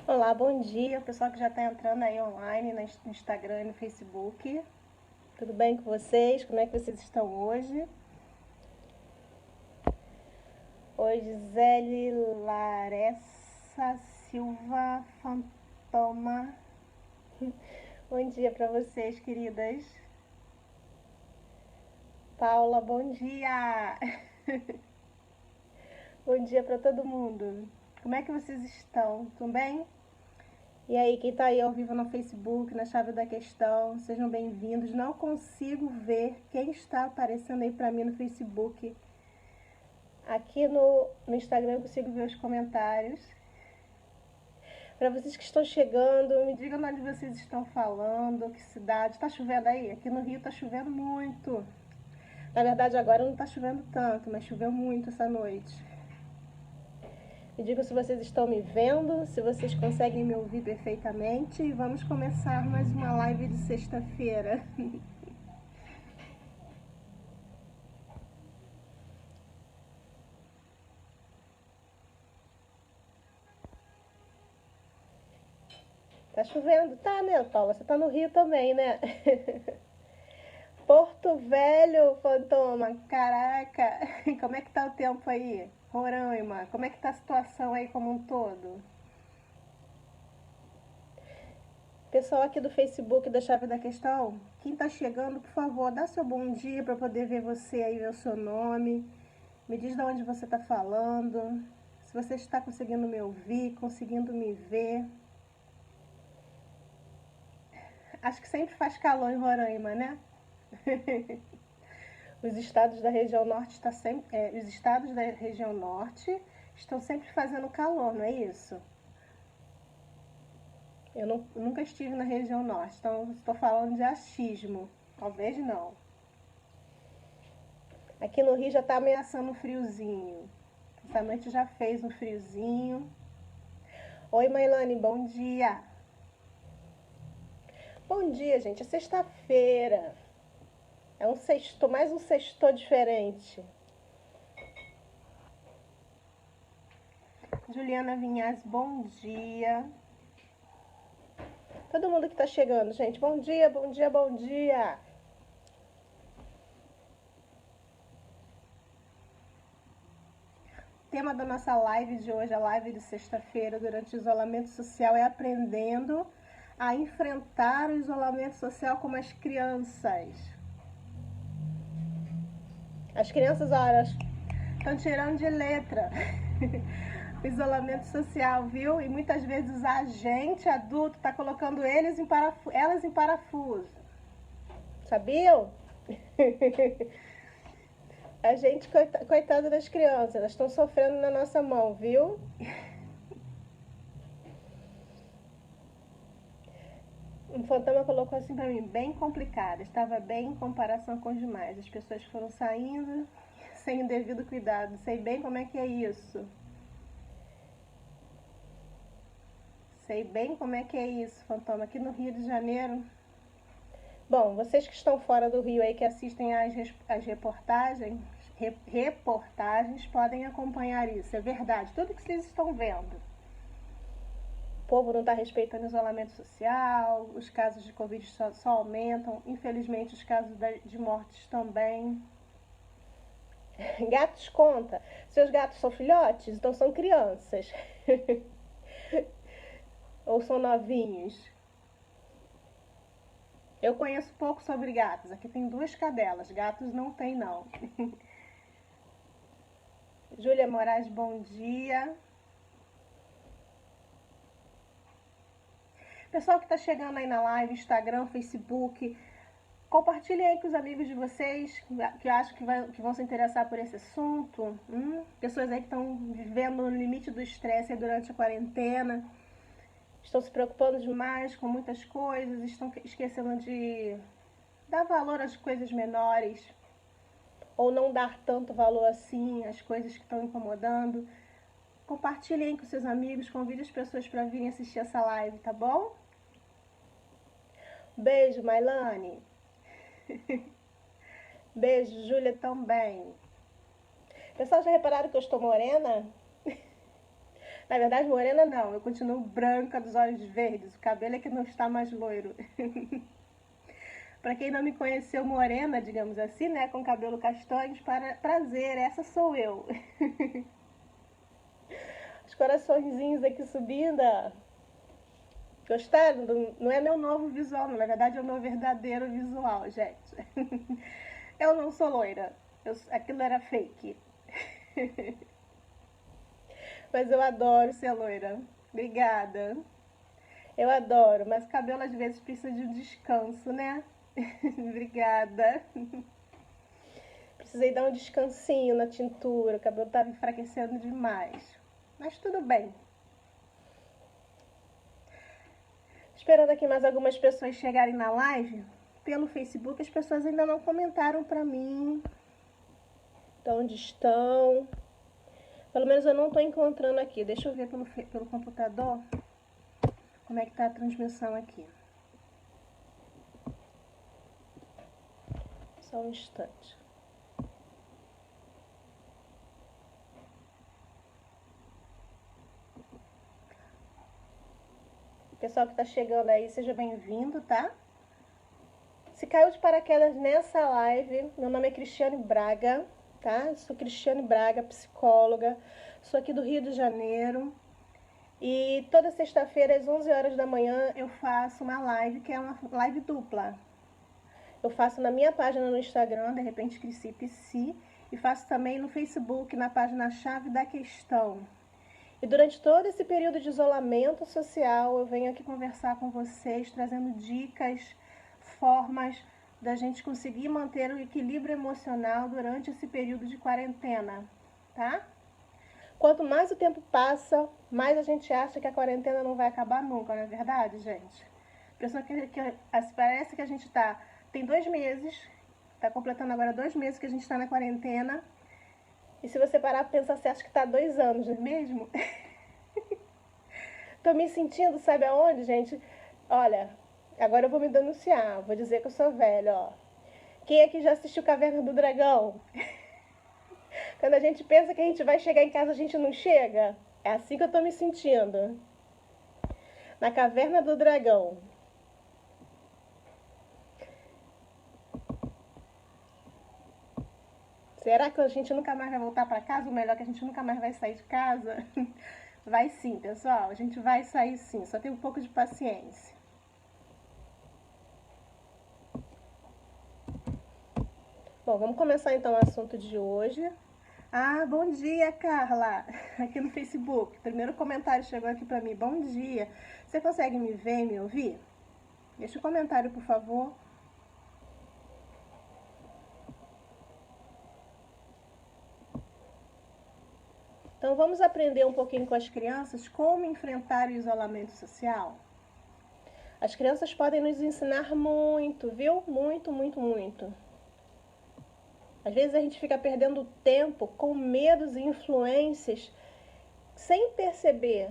Olá, bom dia, o pessoal que já está entrando aí online no Instagram e no Facebook. Tudo bem com vocês? Como é que vocês estão hoje? Oi, Gisele Laressa Silva Fantoma. Bom dia para vocês, queridas. Paula, bom dia! Bom dia para todo mundo. Como é que vocês estão? Tudo bem? E aí, quem está aí ao vivo no Facebook, na Chave da Questão, sejam bem-vindos. Não consigo ver quem está aparecendo aí para mim no Facebook. Aqui no Instagram eu consigo ver os comentários. Para vocês que estão chegando, me digam onde vocês estão falando, que cidade. Está chovendo aí? Aqui no Rio está chovendo muito. Na verdade, agora não está chovendo tanto, mas choveu muito essa noite. Me digam se vocês estão me vendo, se vocês conseguem me ouvir perfeitamente. E vamos começar mais uma live de sexta-feira. Tá chovendo? Tá, né, Paula? Você tá no Rio também, né? Porto Velho, Fantoma, caraca! Como é que tá o tempo aí? Roraima, como é que tá a situação aí como um todo? Pessoal aqui do Facebook da Chave da Questão, quem tá chegando, por favor, dá seu bom dia para poder ver você aí, ver o seu nome. Me diz de onde você tá falando, se você está conseguindo me ouvir, conseguindo me ver. Acho que sempre faz calor em Roraima, né? Os estados da região norte os estados da região norte estão sempre fazendo calor, não é isso? Nunca estive na região norte, então estou falando de achismo. Talvez não. Aqui no Rio já está ameaçando um friozinho. Essa noite já fez um friozinho. Oi, Mailane, bom dia. Bom dia, gente. É sexta-feira. É um sexto, mais um sexto diferente. Juliana Vinhas, bom dia. Todo mundo que está chegando, gente. Bom dia, bom dia, bom dia. O tema da nossa live de hoje, a live de sexta-feira, durante o isolamento social, é aprendendo a enfrentar o isolamento social como as crianças. As crianças, olha, estão tirando de letra o isolamento social, viu? E muitas vezes a gente, adulto, está colocando elas em parafuso. Sabiam? A gente, coitada das crianças, elas estão sofrendo na nossa mão, viu? Um fantasma colocou assim pra mim, bem complicado. Estava bem em comparação com os demais. As pessoas foram saindo sem o devido cuidado. Sei bem como é que é isso. Sei bem como é que é isso, Fantoma. Aqui no Rio de Janeiro. Bom, vocês que estão fora do Rio aí, que assistem as reportagens, podem acompanhar isso. É verdade, tudo que vocês estão vendo. O povo não está respeitando o isolamento social, os casos de Covid só aumentam, infelizmente os casos de mortes também. Gatos conta. Seus gatos são filhotes? Então são crianças. Ou são novinhos? Eu conheço pouco sobre gatos. Aqui tem 2 cadelas. Gatos não tem, não. Júlia Moraes, bom dia. Pessoal que está chegando aí na live, Instagram, Facebook, compartilhem aí com os amigos de vocês que acham que vão se interessar por esse assunto. Pessoas aí que estão vivendo no limite do estresse durante a quarentena. Estão se preocupando demais com muitas coisas, estão esquecendo de dar valor às coisas menores. Ou não dar tanto valor assim às coisas que estão incomodando. Compartilhem com seus amigos, convide as pessoas para virem assistir essa live, tá bom? Beijo, Mailane. Beijo, Júlia também. Pessoal, já repararam que eu estou morena? Na verdade, morena não, eu continuo branca, dos olhos verdes. O cabelo é que não está mais loiro. Para quem não me conheceu morena, digamos assim, né, com cabelo castanhos, para prazer, essa sou eu. Os coraçõezinhos aqui subindo, ó. Gostaram? Não é meu novo visual, na verdade é o meu verdadeiro visual, gente. Eu não sou loira, aquilo era fake. Mas eu adoro ser loira. Obrigada. Eu adoro, mas o cabelo às vezes precisa de um descanso, né? Obrigada. Precisei dar um descansinho na tintura, o cabelo estava enfraquecendo demais. Mas tudo bem. Esperando aqui mais algumas pessoas chegarem na live. Pelo Facebook, as pessoas ainda não comentaram pra mim. Então, onde estão? Pelo menos eu não estou encontrando aqui. Deixa eu ver pelo computador como é que tá a transmissão aqui. Só um instante. Pessoal que está chegando aí, seja bem-vindo, tá? Se caiu de paraquedas nessa live, meu nome é Cristiane Braga, tá? Eu sou Cristiane Braga, psicóloga, sou aqui do Rio de Janeiro. E toda sexta-feira, às 11 horas da manhã, eu faço uma live, que é uma live dupla. Eu faço na minha página no Instagram, de repente Crici Psi, e faço também no Facebook, na página Chave da Questão. E durante todo esse período de isolamento social, eu venho aqui conversar com vocês, trazendo dicas, formas da gente conseguir manter o equilíbrio emocional durante esse período de quarentena, tá? Quanto mais o tempo passa, mais a gente acha que a quarentena não vai acabar nunca, não é verdade, gente? Parece que a gente tem 2 meses, está completando agora 2 meses que a gente está na quarentena. E se você parar para pensar, você acha que está 2 anos, não é mesmo? Tô me sentindo, sabe aonde, gente? Olha, agora eu vou me denunciar, vou dizer que eu sou velha, ó. Quem aqui já assistiu Caverna do Dragão? Quando a gente pensa que a gente vai chegar em casa, a gente não chega. É assim que eu tô me sentindo. Na Caverna do Dragão. Será que a gente nunca mais vai voltar para casa? Ou melhor, que a gente nunca mais vai sair de casa? Vai sim, pessoal. A gente vai sair sim. Só tem um pouco de paciência. Bom, vamos começar então o assunto de hoje. Ah, bom dia, Carla. Aqui no Facebook. Primeiro comentário chegou aqui para mim. Bom dia. Você consegue me ver e me ouvir? Deixa um comentário, por favor. Então, vamos aprender um pouquinho com as crianças como enfrentar o isolamento social? As crianças podem nos ensinar muito, viu? Muito, muito, muito. Às vezes a gente fica perdendo tempo com medos e influências sem perceber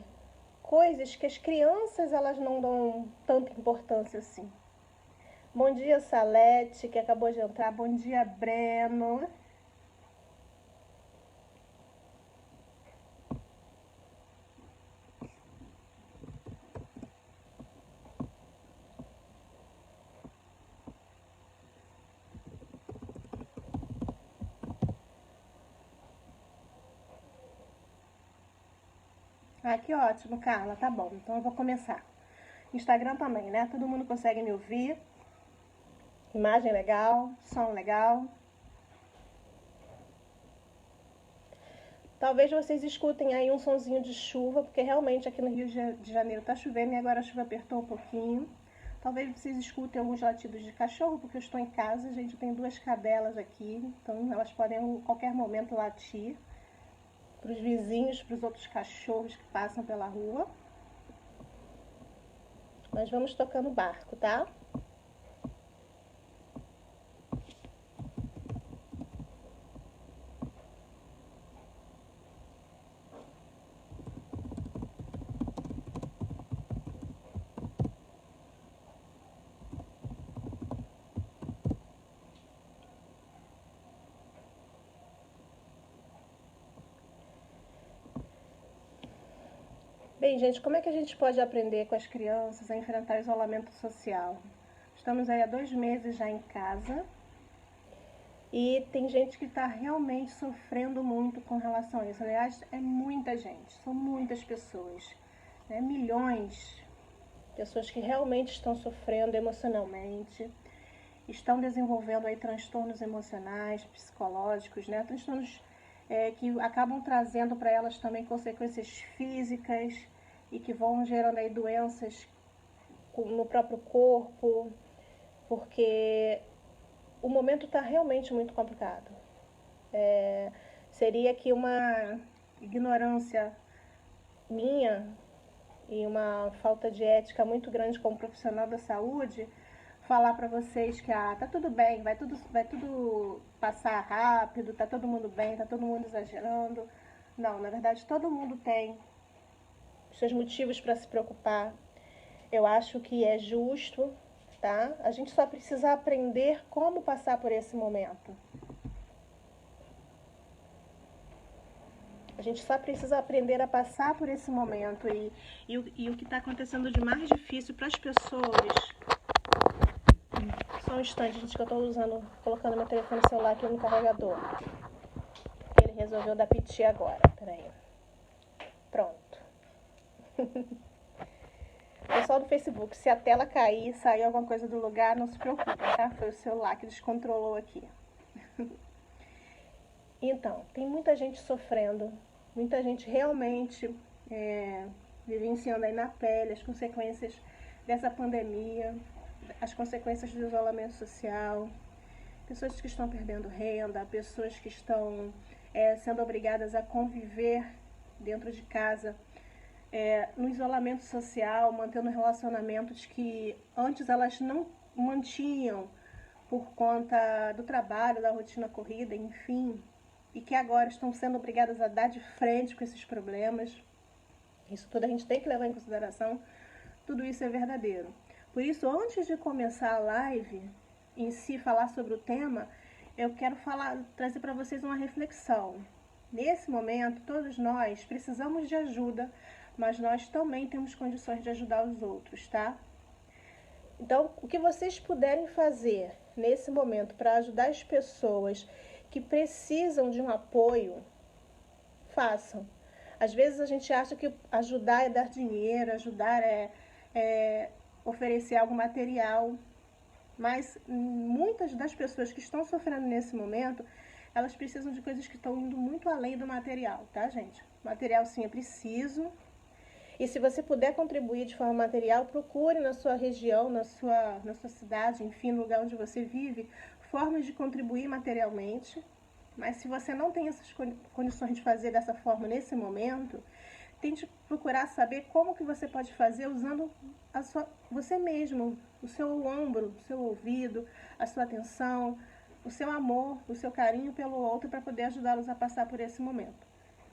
coisas que as crianças elas não dão tanta importância assim. Bom dia, Salete, que acabou de entrar. Bom dia, Breno. Ah, que ótimo, Carla. Tá bom, então eu vou começar. Instagram também, né? Todo mundo consegue me ouvir. Imagem legal, som legal. Talvez vocês escutem aí um sonzinho de chuva, porque realmente aqui no Rio de Janeiro tá chovendo e agora a chuva apertou um pouquinho. Talvez vocês escutem alguns latidos de cachorro, porque eu estou em casa, gente, eu tenho 2 cadelas aqui, então elas podem a qualquer momento latir para os vizinhos, para os outros cachorros que passam pela rua. Mas vamos tocando o barco, tá? Bem, gente, como é que a gente pode aprender com as crianças a enfrentar o isolamento social? Estamos aí há 2 meses já em casa e tem gente que está realmente sofrendo muito com relação a isso. Aliás, é muita gente, são muitas pessoas, né? Milhões de pessoas que realmente estão sofrendo emocionalmente, estão desenvolvendo aí transtornos emocionais, psicológicos, né? Transtornos que acabam trazendo para elas também consequências físicas e que vão gerando aí doenças no próprio corpo, porque o momento está realmente muito complicado. Seria que uma ignorância minha e uma falta de ética muito grande como profissional da saúde falar para vocês que tá tudo bem, vai tudo passar rápido, tá todo mundo bem, tá todo mundo exagerando. Não, na verdade todo mundo tem os seus motivos para se preocupar. Eu acho que é justo, tá? A gente só precisa aprender como passar por esse momento. A gente só precisa aprender a passar por esse momento. E o que está acontecendo de mais difícil para as pessoas. Só um instante, gente, que eu estou colocando meu telefone celular aqui no carregador. Ele resolveu dar piti agora. Peraí. Pronto. Pessoal do Facebook, se a tela cair, sair alguma coisa do lugar, não se preocupe, tá? Foi o celular que descontrolou aqui. Então, tem muita gente sofrendo, muita gente realmente vivenciando aí na pele as consequências dessa pandemia, as consequências do isolamento social, pessoas que estão perdendo renda, pessoas que estão sendo obrigadas a conviver dentro de casa, no isolamento social, mantendo relacionamentos que antes elas não mantinham por conta do trabalho, da rotina corrida, enfim, e que agora estão sendo obrigadas a dar de frente com esses problemas. Isso tudo a gente tem que levar em consideração, tudo isso é verdadeiro. Por isso, antes de começar a live em si, falar sobre o tema, eu quero trazer para vocês uma reflexão. Nesse momento, todos nós precisamos de ajuda, mas nós também temos condições de ajudar os outros, tá? Então, o que vocês puderem fazer nesse momento para ajudar as pessoas que precisam de um apoio, façam. Às vezes a gente acha que ajudar é dar dinheiro, ajudar é oferecer algo material, mas muitas das pessoas que estão sofrendo nesse momento, elas precisam de coisas que estão indo muito além do material, tá, gente? Material sim é preciso. E se você puder contribuir de forma material, procure na sua região, na sua cidade, enfim, no lugar onde você vive, formas de contribuir materialmente. Mas se você não tem essas condições de fazer dessa forma nesse momento, tente procurar saber como que você pode fazer usando você mesmo, o seu ombro, o seu ouvido, a sua atenção, o seu amor, o seu carinho pelo outro para poder ajudá-los a passar por esse momento,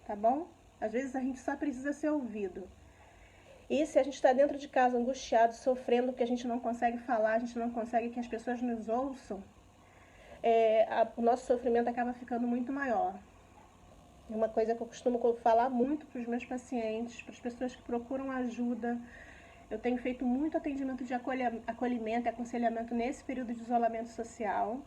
tá bom? Às vezes a gente só precisa ser ouvido. E se a gente está dentro de casa angustiado, sofrendo porque a gente não consegue falar, a gente não consegue que as pessoas nos ouçam, o nosso sofrimento acaba ficando muito maior. Uma coisa que eu costumo falar muito para os meus pacientes, para as pessoas que procuram ajuda. Eu tenho feito muito atendimento de acolhimento e aconselhamento nesse período de isolamento social,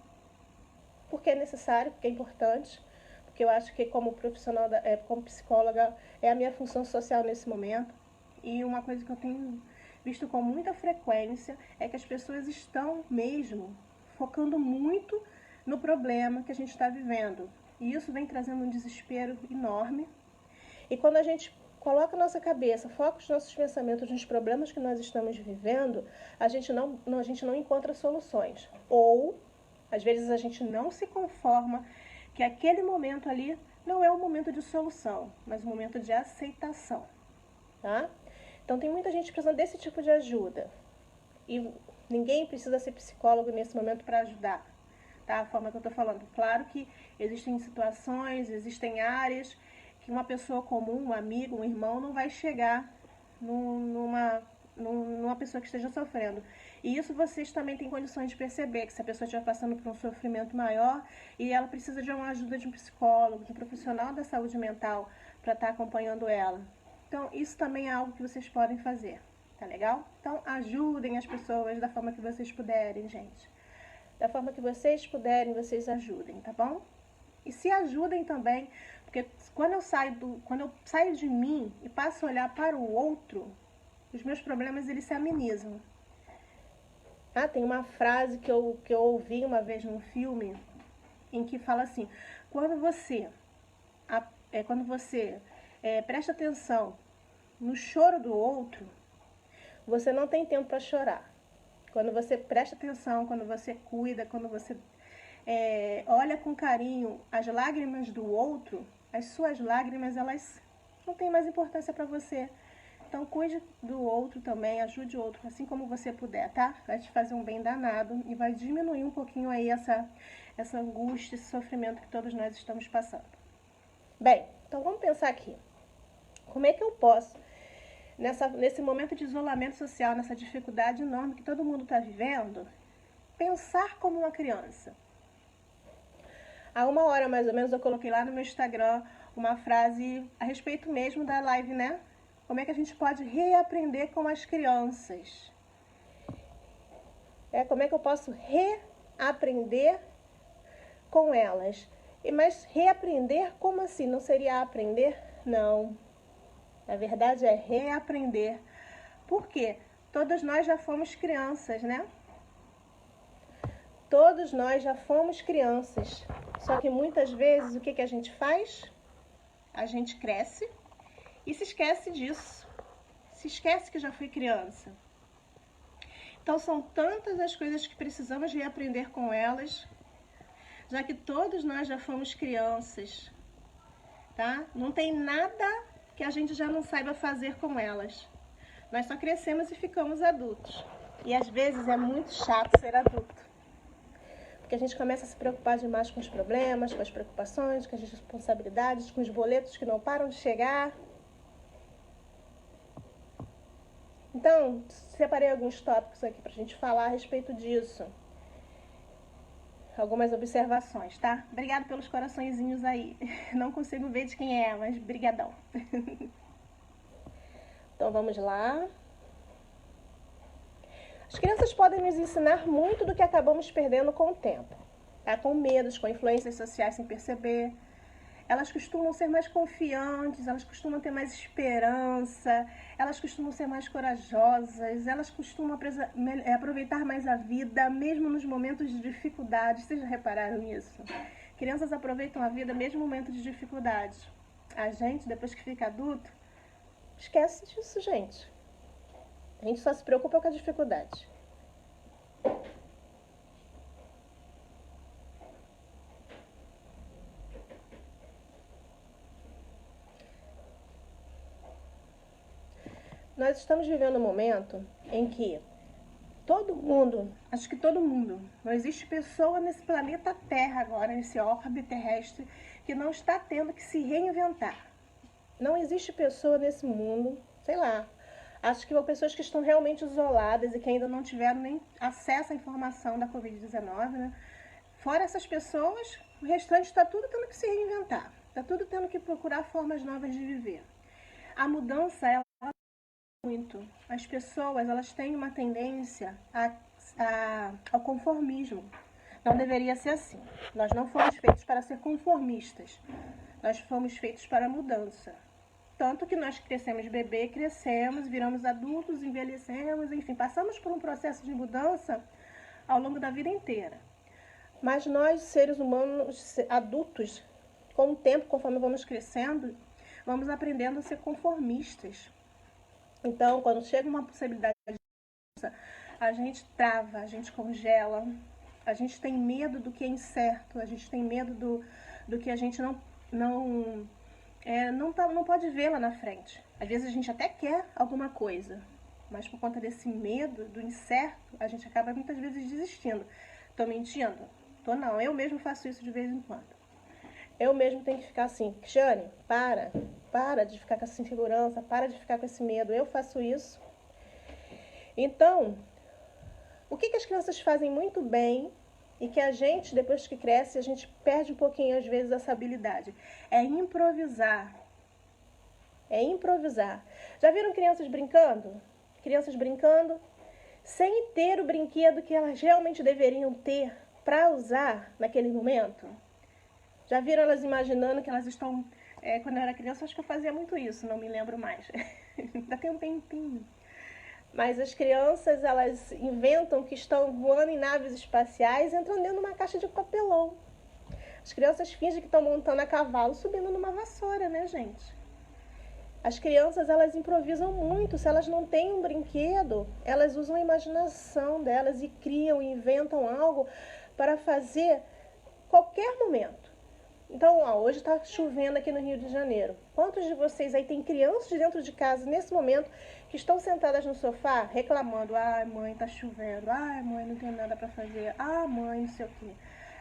porque é necessário, porque é importante, porque eu acho que como profissional, como psicóloga, é a minha função social nesse momento. E uma coisa que eu tenho visto com muita frequência é que as pessoas estão mesmo focando muito no problema que a gente está vivendo. E isso vem trazendo um desespero enorme. E quando a gente coloca a nossa cabeça, foca os nossos pensamentos nos problemas que nós estamos vivendo, a gente não encontra soluções. Ou, às vezes, a gente não se conforma que aquele momento ali não é um momento de solução, mas um momento de aceitação, tá? Então, tem muita gente precisando desse tipo de ajuda. E ninguém precisa ser psicólogo nesse momento para ajudar, tá? A forma que eu estou falando. Claro que existem situações, existem áreas que uma pessoa comum, um amigo, um irmão, não vai chegar numa pessoa que esteja sofrendo. E isso vocês também têm condições de perceber, que se a pessoa estiver passando por um sofrimento maior e ela precisa de uma ajuda de um psicólogo, de um profissional da saúde mental para estar acompanhando ela. Então, isso também é algo que vocês podem fazer, tá legal? Então, ajudem as pessoas da forma que vocês puderem, gente. Da forma que vocês puderem, vocês ajudem, tá bom? E se ajudem também, porque quando eu saio de mim e passo a olhar para o outro, os meus problemas, eles se amenizam. Ah, tem uma frase que eu ouvi uma vez num filme, em que fala assim, quando você presta atenção no choro do outro, você não tem tempo para chorar. Quando você presta atenção, quando você cuida, quando você olha com carinho as lágrimas do outro, as suas lágrimas, elas não têm mais importância para você. Então, cuide do outro também, ajude o outro, assim como você puder, tá? Vai te fazer um bem danado e vai diminuir um pouquinho aí essa angústia, esse sofrimento que todos nós estamos passando. Bem, então vamos pensar aqui. Como é que eu posso, nesse momento de isolamento social, nessa dificuldade enorme que todo mundo está vivendo, pensar como uma criança? Há 1 hora, mais ou menos, eu coloquei lá no meu Instagram uma frase a respeito mesmo da live, né? Como é que a gente pode reaprender com as crianças? Como é que eu posso reaprender com elas? Mas reaprender, como assim? Não seria aprender? Não. Na verdade é reaprender. Por quê? Todos nós já fomos crianças, né? Todos nós já fomos crianças. Só que muitas vezes o que a gente faz? A gente cresce e se esquece disso. Se esquece que já foi criança. Então são tantas as coisas que precisamos reaprender com elas, já que todos nós já fomos crianças, tá? Não tem nada que a gente já não saiba fazer com elas. Nós só crescemos e ficamos adultos. E às vezes é muito chato ser adulto. Porque a gente começa a se preocupar demais com os problemas, com as preocupações, com as responsabilidades, com os boletos que não param de chegar. Então, separei alguns tópicos aqui pra gente falar a respeito disso. Algumas observações, tá? Obrigada pelos coraçõezinhos aí. Não consigo ver de quem é, mas brigadão. Então, vamos lá. As crianças podem nos ensinar muito do que acabamos perdendo com o tempo. Tá? Com medos, com influências sociais sem perceber. Elas costumam ser mais confiantes, elas costumam ter mais esperança, elas costumam ser mais corajosas, elas costumam aproveitar mais a vida, mesmo nos momentos de dificuldade. Vocês já repararam nisso? Crianças aproveitam a vida mesmo no momento de dificuldade. A gente, depois que fica adulto, esquece disso, gente. A gente só se preocupa com a dificuldade. Nós estamos vivendo um momento em que todo mundo, acho que todo mundo, não existe pessoa nesse planeta Terra agora, nesse orbe terrestre, que não está tendo que se reinventar. Não existe pessoa nesse mundo, sei lá, acho que são pessoas que estão realmente isoladas e que ainda não tiveram nem acesso à informação da Covid-19, né? Fora essas pessoas, o restante está tudo tendo que se reinventar, está tudo tendo que procurar formas novas de viver. A mudança, ela muito. As pessoas, elas têm uma tendência ao conformismo. Não deveria ser assim. Nós não fomos feitos para ser conformistas. Nós fomos feitos para a mudança. Tanto que nós crescemos bebê, crescemos, viramos adultos, envelhecemos, enfim, passamos por um processo de mudança ao longo da vida inteira. Mas nós, seres humanos adultos, com o tempo, conforme vamos crescendo, vamos aprendendo a ser conformistas. Então, quando chega uma possibilidade de mudança, a gente trava, a gente congela, a gente tem medo do que é incerto, a gente tem medo do que a gente não pode ver lá na frente. Às vezes a gente até quer alguma coisa, mas por conta desse medo, do incerto, a gente acaba muitas vezes desistindo. Tô mentindo? Tô não, eu mesmo faço isso de vez em quando. Eu mesmo tenho que ficar assim, Cristiane, para de ficar com essa insegurança, para de ficar com esse medo. Eu faço isso. Então, o que as crianças fazem muito bem e que a gente, depois que cresce, a gente perde um pouquinho, às vezes, essa habilidade? É improvisar. É improvisar. Já viram crianças brincando? Crianças brincando sem ter o brinquedo que elas realmente deveriam ter para usar naquele momento? Já viram elas imaginando que elas estão... quando eu era criança, acho que eu fazia muito isso, não me lembro mais. Ainda tem um tempinho. Mas as crianças, elas inventam que estão voando em naves espaciais e entram dentro de uma caixa de papelão. As crianças fingem que estão montando a cavalo, subindo numa vassoura, né, gente? As crianças, elas improvisam muito. Se elas não têm um brinquedo, elas usam a imaginação delas e criam, inventam algo para fazer qualquer momento. Então, hoje está chovendo aqui no Rio de Janeiro. Quantos de vocês aí têm crianças dentro de casa nesse momento que estão sentadas no sofá reclamando: ai, mãe, está chovendo, ai, mãe, não tenho nada para fazer, ai, mãe, não sei o quê.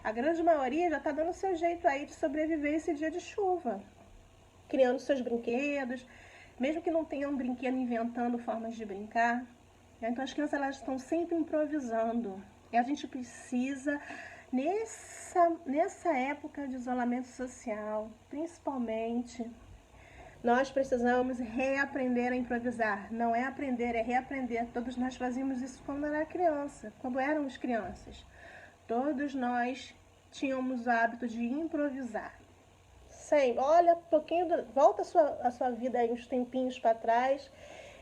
A grande maioria já está dando o seu jeito aí de sobreviver esse dia de chuva, criando seus brinquedos, mesmo que não tenham um brinquedo, inventando formas de brincar. Então as crianças, elas estão sempre improvisando. E a gente precisa, nessa época de isolamento social, principalmente, nós precisamos reaprender a improvisar. Não é aprender, é reaprender. Todos nós fazíamos isso quando era criança, quando éramos crianças. Todos nós tínhamos o hábito de improvisar. Sempre. Olha, volta a sua vida aí uns tempinhos para trás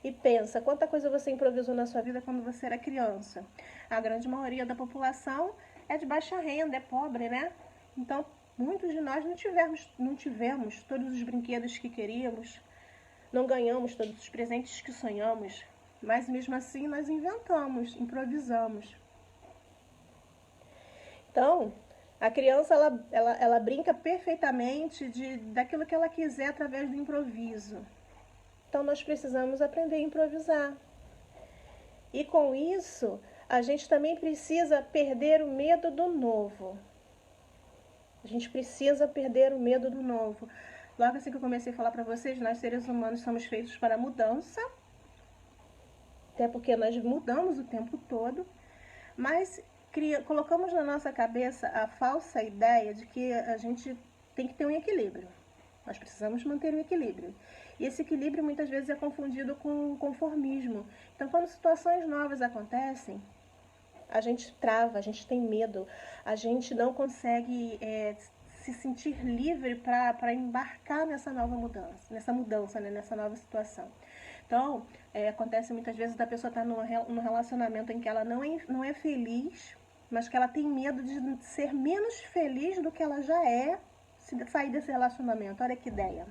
e pensa quanta coisa você improvisou na sua vida quando você era criança. A grande maioria da população é de baixa renda, é pobre, né? Então, muitos de nós não tivemos todos os brinquedos que queríamos, não ganhamos todos os presentes que sonhamos, mas mesmo assim nós inventamos, improvisamos. Então, a criança, ela brinca perfeitamente daquilo que ela quiser através do improviso. Então, nós precisamos aprender a improvisar. E com isso, a gente também precisa perder o medo do novo. A gente precisa perder o medo do novo. Logo assim que eu comecei a falar para vocês, nós seres humanos somos feitos para mudança. Até porque nós mudamos o tempo todo. Mas colocamos na nossa cabeça a falsa ideia de que a gente tem que ter um equilíbrio. Nós precisamos manter o equilíbrio. E esse equilíbrio muitas vezes é confundido com conformismo. Então, quando situações novas acontecem, a gente trava, a gente tem medo, a gente não consegue se sentir livre para embarcar nessa nova mudança, né, nessa nova situação. Então, acontece muitas vezes da pessoa estar num relacionamento em que ela não é feliz, mas que ela tem medo de ser menos feliz do que ela já é se sair desse relacionamento. Olha que ideia.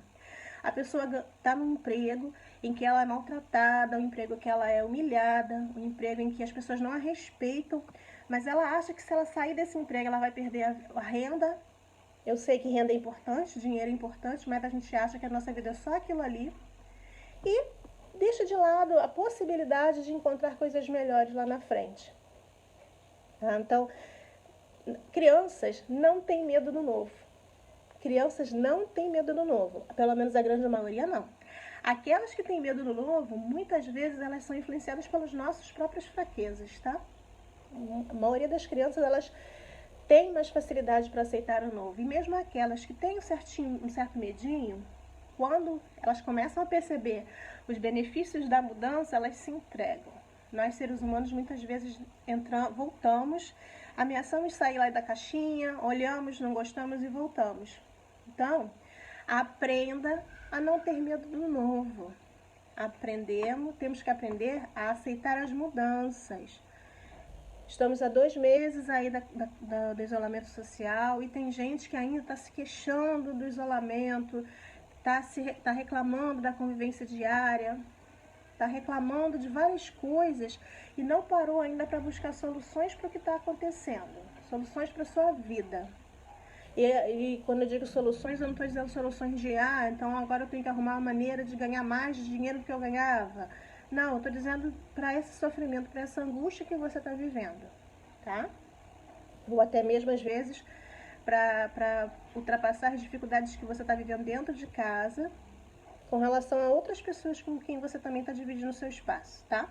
A pessoa está num emprego em que ela é maltratada, um emprego que ela é humilhada, um emprego em que as pessoas não a respeitam, mas ela acha que se ela sair desse emprego ela vai perder a renda. Eu sei que renda é importante, dinheiro é importante, mas a gente acha que a nossa vida é só aquilo ali. E deixa de lado a possibilidade de encontrar coisas melhores lá na frente. Então, crianças não têm medo do novo. Crianças não têm medo do novo. Pelo menos a grande maioria não. Aquelas que têm medo do novo, muitas vezes elas são influenciadas pelas nossas próprias fraquezas, tá? A maioria das crianças, elas têm mais facilidade para aceitar o novo. E mesmo aquelas que têm um certo medinho, quando elas começam a perceber os benefícios da mudança, elas se entregam. Nós, seres humanos, muitas vezes voltamos, ameaçamos sair lá da caixinha, olhamos, não gostamos e voltamos. Então, aprenda a não ter medo do novo. Temos que aprender a aceitar as mudanças. Estamos há 2 meses aí do isolamento social e tem gente que ainda está se queixando do isolamento, está reclamando da convivência diária, está reclamando de várias coisas e não parou ainda para buscar soluções para o que está acontecendo, soluções para a sua vida. E quando eu digo soluções, eu não estou dizendo soluções de, então agora eu tenho que arrumar uma maneira de ganhar mais dinheiro do que eu ganhava. Não, eu estou dizendo para esse sofrimento, para essa angústia que você está vivendo, tá? Ou até mesmo, às vezes, para ultrapassar as dificuldades que você está vivendo dentro de casa, com relação a outras pessoas com quem você também está dividindo o seu espaço, tá?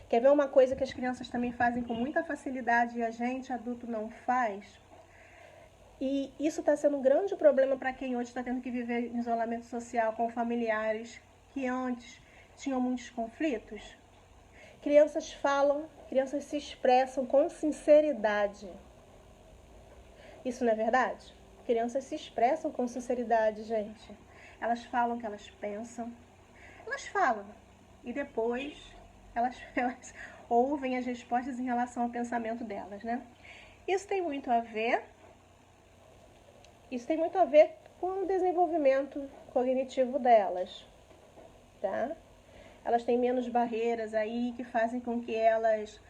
Quer ver uma coisa que as crianças também fazem com muita facilidade e a gente, adulto, não faz? E isso está sendo um grande problema para quem hoje está tendo que viver em isolamento social com familiares que antes tinham muitos conflitos. Crianças falam, crianças se expressam com sinceridade. Isso não é verdade? Crianças se expressam com sinceridade, gente. Elas falam o que elas pensam. Elas falam. E depois elas ouvem as respostas em relação ao pensamento delas, né? Isso tem muito a ver com o desenvolvimento cognitivo delas, tá? Elas têm menos barreiras aí que fazem com que elas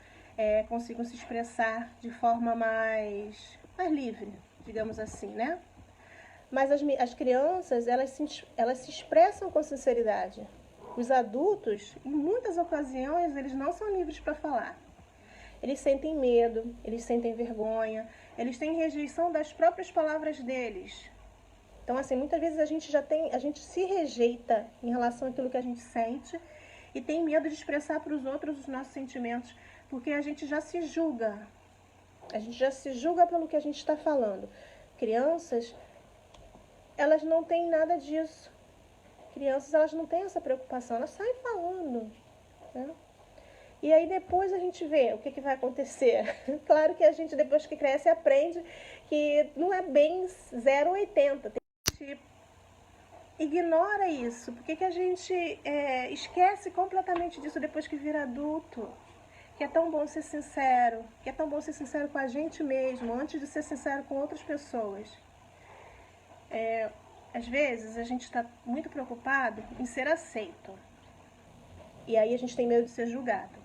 consigam se expressar de forma mais livre, digamos assim, né? Mas as crianças, elas se expressam com sinceridade. Os adultos, em muitas ocasiões, eles não são livres para falar. Eles sentem medo, eles sentem vergonha, eles têm rejeição das próprias palavras deles. Então, assim, muitas vezes a gente se rejeita em relação àquilo que a gente sente e tem medo de expressar para os outros os nossos sentimentos, porque a gente já se julga. A gente já se julga pelo que a gente está falando. Crianças, elas não têm nada disso. Crianças, elas não têm essa preocupação, elas saem falando, né? E aí depois a gente vê o que vai acontecer. Claro que a gente, depois que cresce, aprende que não é bem 0 ou 80. A gente ignora isso. Por que a gente esquece completamente disso depois que vira adulto? Que é tão bom ser sincero, que é tão bom ser sincero com a gente mesmo, antes de ser sincero com outras pessoas. Às vezes a gente está muito preocupado em ser aceito. E aí a gente tem medo de ser julgado.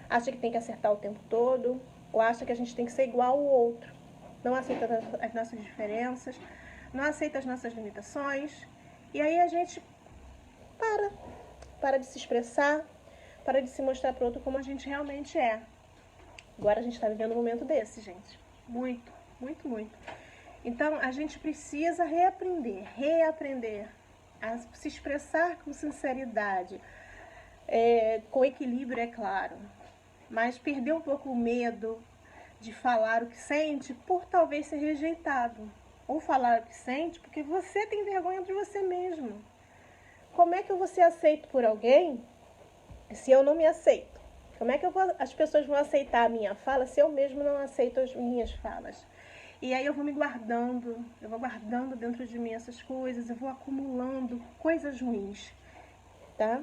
Acha que tem que acertar o tempo todo, ou acha que a gente tem que ser igual ao outro. Não aceita as nossas diferenças, não aceita as nossas limitações. E aí a gente para de se expressar, para de se mostrar para o outro como a gente realmente é. Agora a gente está vivendo um momento desse, gente. Muito, muito, muito. Então, a gente precisa reaprender a se expressar com sinceridade, com equilíbrio, é claro, mas perder um pouco o medo de falar o que sente por talvez ser rejeitado, ou falar o que sente porque você tem vergonha de você mesmo. Como é que eu vou ser aceito por alguém se eu não me aceito? Como é que as pessoas vão aceitar a minha fala se eu mesmo não aceito as minhas falas? E aí eu vou guardando dentro de mim essas coisas, eu vou acumulando coisas ruins, tá?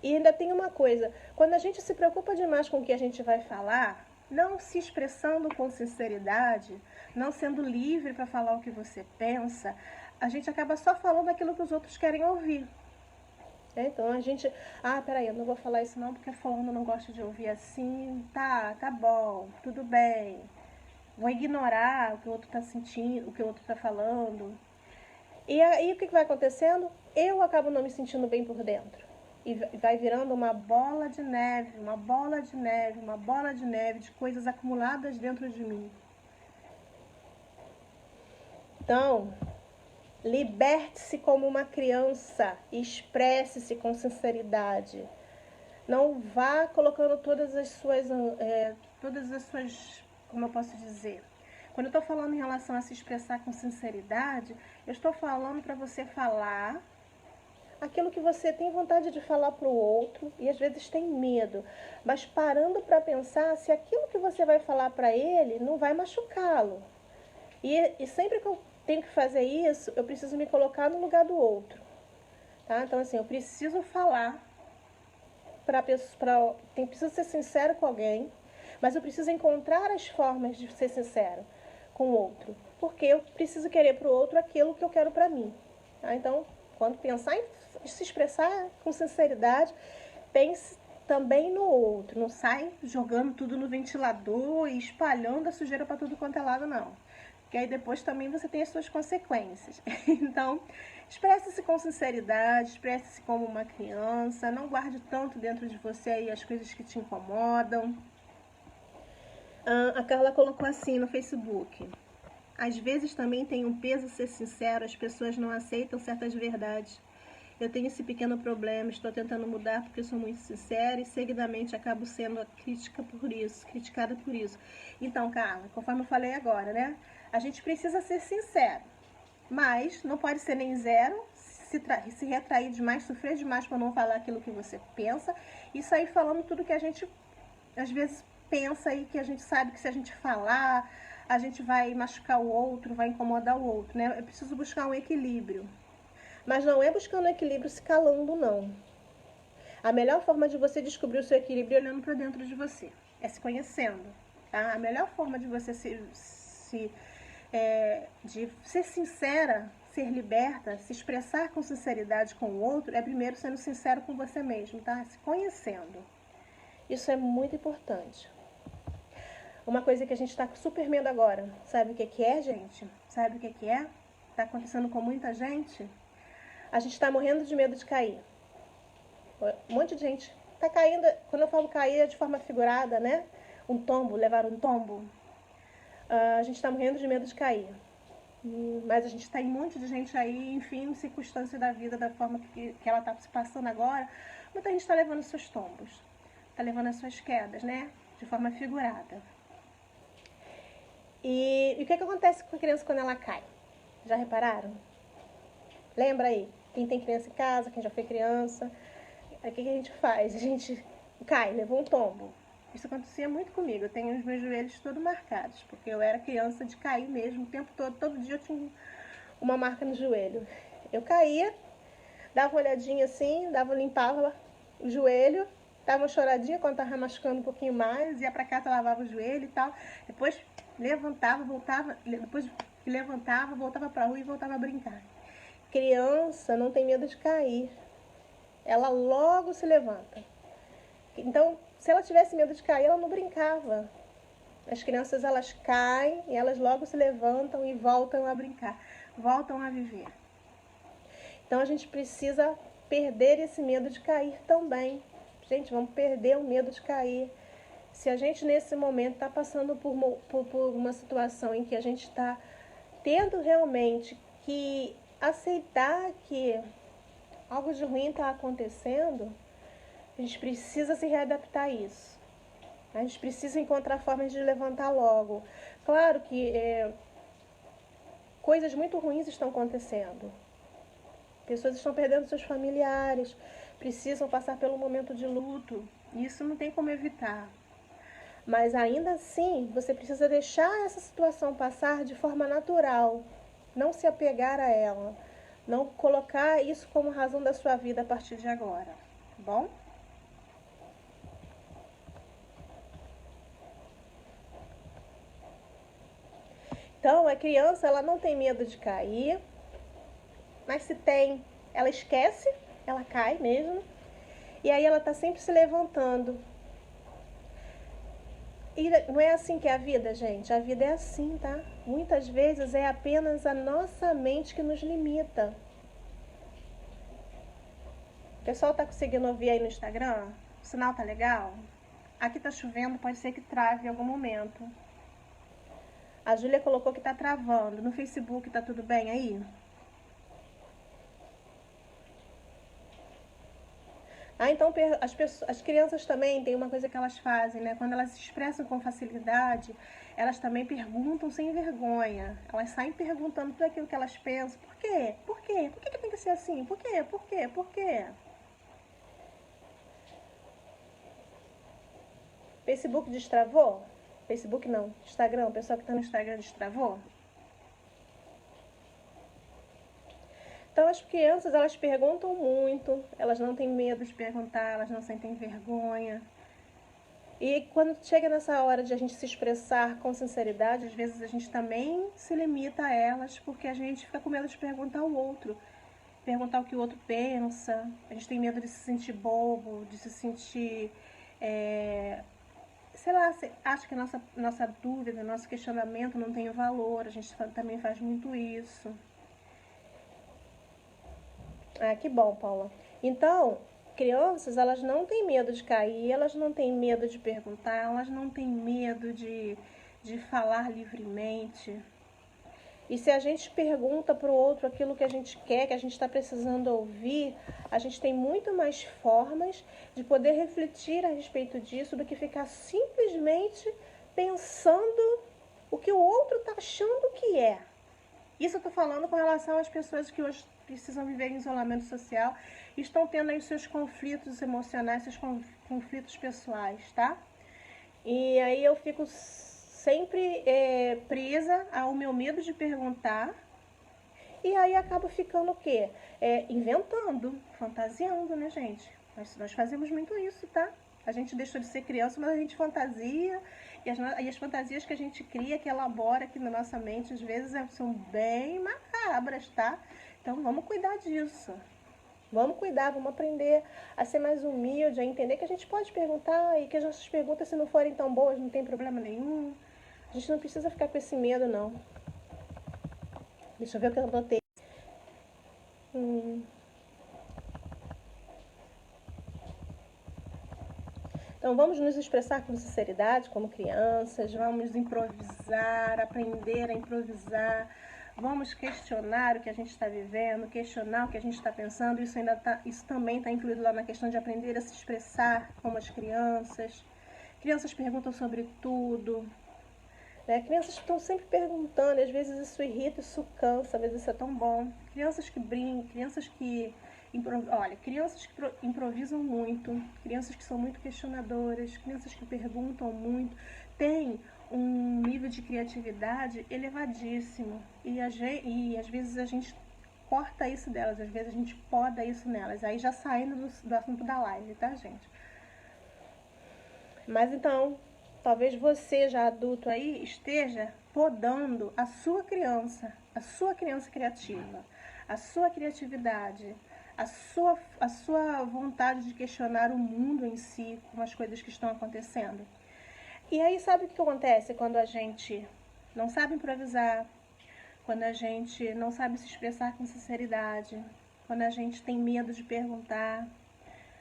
E ainda tem uma coisa, quando a gente se preocupa demais com o que a gente vai falar, não se expressando com sinceridade, não sendo livre para falar o que você pensa, a gente acaba só falando aquilo que os outros querem ouvir. Então a gente, peraí, eu não vou falar isso não porque fulano não gosta de ouvir assim, tá bom, tudo bem. Vou ignorar o que o outro está sentindo, o que o outro está falando. E aí o que vai acontecendo? Eu acabo não me sentindo bem por dentro. E vai virando uma bola de neve, uma bola de neve, uma bola de neve de coisas acumuladas dentro de mim. Então, liberte-se como uma criança, expresse-se com sinceridade. Não vá colocando todas as suas, como eu posso dizer? Quando eu estou falando em relação a se expressar com sinceridade, eu estou falando para você falar aquilo que você tem vontade de falar para o outro e às vezes tem medo, mas parando para pensar se aquilo que você vai falar para ele não vai machucá-lo. E sempre que eu tenho que fazer isso, eu preciso me colocar no lugar do outro. Tá? Então, assim, eu preciso falar preciso ser sincero com alguém, mas eu preciso encontrar as formas de ser sincero com o outro, porque eu preciso querer para o outro aquilo que eu quero para mim. Tá? Então, quando pensar em se expressar com sinceridade, pense também no outro. Não sai jogando tudo no ventilador e espalhando a sujeira para tudo quanto é lado, não. Porque aí depois também você tem as suas consequências. Então, expresse-se com sinceridade, expresse-se como uma criança, não guarde tanto dentro de você aí as coisas que te incomodam. A Carla colocou assim no Facebook: às vezes também tem um peso ser sincero, as pessoas não aceitam certas verdades eu tenho esse pequeno problema, estou tentando mudar porque eu sou muito sincera e seguidamente acabo sendo criticada por isso. Então, Carla, conforme eu falei agora, né? A gente precisa ser sincero, mas não pode ser nem zero, se retrair demais, sofrer demais para não falar aquilo que você pensa e sair falando tudo que a gente, às vezes, pensa e que a gente sabe que se a gente falar, a gente vai machucar o outro, vai incomodar o outro, né? É preciso buscar um equilíbrio. Mas não é buscando equilíbrio se calando, não. A melhor forma de você descobrir o seu equilíbrio é olhando para dentro de você, é se conhecendo. Tá? A melhor forma de você de ser sincera, ser liberta, se expressar com sinceridade com o outro, é primeiro sendo sincero com você mesmo, tá? Se conhecendo. Isso é muito importante. Uma coisa que a gente está super medo agora, sabe o que é, gente? Sabe o que é? Está acontecendo com muita gente? A gente está morrendo de medo de cair. Um monte de gente está caindo, quando eu falo cair é de forma figurada, né? Um tombo, levar um tombo. A gente está morrendo de medo de cair. Mas a gente tem um monte de gente aí, enfim, em circunstância da vida, da forma que ela está se passando agora. Muita gente está levando seus tombos, está levando as suas quedas, né? De forma figurada. E o que acontece com a criança quando ela cai? Já repararam? Lembra aí? Quem tem criança em casa, quem já foi criança. Aí o que a gente faz? A gente cai, levou um tombo. Isso acontecia muito comigo. Eu tenho os meus joelhos todos marcados, porque eu era criança de cair mesmo o tempo todo. Todo dia eu tinha uma marca no joelho. Eu caía, dava uma olhadinha assim, limpava o joelho, dava uma choradinha quando estava machucando um pouquinho mais, ia para casa, lavava o joelho e tal. Depois levantava, voltava, depois que levantava, voltava para a rua e voltava a brincar. Criança não tem medo de cair. Ela logo se levanta. Então, se ela tivesse medo de cair, ela não brincava. As crianças, elas caem e elas logo se levantam e voltam a brincar, voltam a viver. Então, a gente precisa perder esse medo de cair também. Gente, vamos perder o medo de cair. Se a gente, nesse momento, está passando por uma situação em que a gente está tendo realmente que aceitar que algo de ruim está acontecendo, a gente precisa se readaptar a isso. A gente precisa encontrar formas de levantar logo. Claro que coisas muito ruins estão acontecendo. Pessoas estão perdendo seus familiares, precisam passar pelo momento de luto. Isso não tem como evitar. Mas ainda assim, você precisa deixar essa situação passar de forma natural. Não se apegar a ela. Não colocar isso como razão da sua vida a partir de agora. Tá bom? Então, a criança, ela não tem medo de cair. Mas se tem, ela esquece, ela cai mesmo. E aí ela está sempre se levantando. E não é assim que é a vida, gente. A vida é assim, tá? Muitas vezes é apenas a nossa mente que nos limita. O pessoal tá conseguindo ouvir aí no Instagram? O sinal tá legal? Aqui tá chovendo, pode ser que trave em algum momento. A Júlia colocou que tá travando. No Facebook tá tudo bem aí? Então as crianças também têm uma coisa que elas fazem, né? Quando elas se expressam com facilidade, elas também perguntam sem vergonha. Elas saem perguntando tudo aquilo que elas pensam. Por quê? Por quê? Por que tem que ser assim? Por quê? Por quê? Por quê? Facebook destravou? Facebook não, Instagram, o pessoal que está no Instagram destravou? Então as crianças, elas perguntam muito, elas não têm medo de perguntar, elas não sentem vergonha. E quando chega nessa hora de a gente se expressar com sinceridade, às vezes a gente também se limita a elas, porque a gente fica com medo de perguntar ao outro, perguntar o que o outro pensa, a gente tem medo de se sentir bobo, de se sentir, sei lá, acha que a nossa dúvida, nosso questionamento não tem valor, a gente também faz muito isso. Ah, que bom, Paula. Então, crianças, elas não têm medo de cair, elas não têm medo de perguntar, elas não têm medo de falar livremente. E se a gente pergunta para o outro aquilo que a gente quer, que a gente está precisando ouvir, a gente tem muito mais formas de poder refletir a respeito disso do que ficar simplesmente pensando o que o outro está achando que é. Isso eu estou falando com relação às pessoas que hoje precisam viver em isolamento social e estão tendo aí os seus conflitos emocionais, seus conflitos pessoais, tá? E aí eu fico sempre presa ao meu medo de perguntar e aí acabo ficando o quê? Inventando, fantasiando, né, gente? Nós fazemos muito isso, tá? A gente deixou de ser criança, mas a gente fantasia e as fantasias que a gente cria, que elabora aqui na nossa mente, às vezes são bem macabras, tá? Então vamos cuidar disso. Vamos cuidar, vamos aprender a ser mais humilde, a entender que a gente pode perguntar e que as nossas perguntas, se não forem tão boas, não tem problema nenhum. A gente não precisa ficar com esse medo, não. Deixa eu ver o que eu anotei. Então vamos nos expressar com sinceridade como crianças, vamos improvisar, aprender a improvisar, vamos questionar o que a gente está vivendo, questionar o que a gente está pensando. Isso também está incluído lá na questão de aprender a se expressar como as crianças. Crianças perguntam sobre tudo, né? Crianças estão sempre perguntando, e às vezes isso irrita, isso cansa, às vezes isso é tão bom. Crianças que brincam, crianças que improvisam muito, crianças que são muito questionadoras, crianças que perguntam muito, têm um nível de criatividade elevadíssimo. E às vezes a gente corta isso delas, às vezes a gente poda isso nelas. Aí já saindo do assunto da live, tá, gente? Mas então, talvez você já adulto aí esteja podando a sua criança criativa, a sua criatividade, a sua vontade de questionar o mundo em si, com as coisas que estão acontecendo. E aí sabe o que acontece quando a gente não sabe improvisar, quando a gente não sabe se expressar com sinceridade, quando a gente tem medo de perguntar,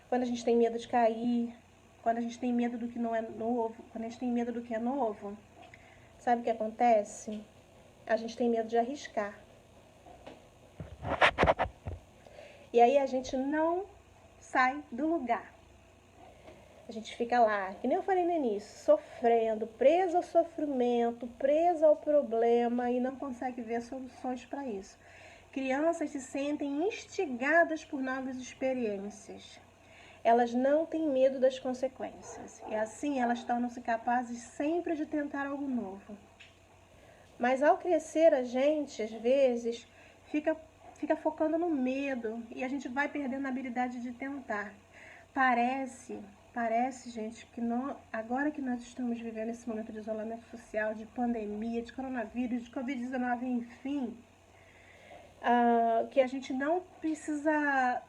quando a gente tem medo de cair, quando a gente tem medo do que não é novo, quando a gente tem medo do que é novo, sabe o que acontece? A gente tem medo de arriscar. E aí a gente não sai do lugar. A gente fica lá, que nem eu falei no início, sofrendo, preso ao sofrimento, preso ao problema e não consegue ver soluções para isso. Crianças se sentem instigadas por novas experiências. Elas não têm medo das consequências. E assim elas tornam-se capazes sempre de tentar algo novo. Mas ao crescer a gente, às vezes, fica focando no medo e a gente vai perdendo a habilidade de tentar. Parece, gente, que agora que nós estamos vivendo esse momento de isolamento social, de pandemia, de coronavírus, de Covid-19, enfim, que a gente não precisa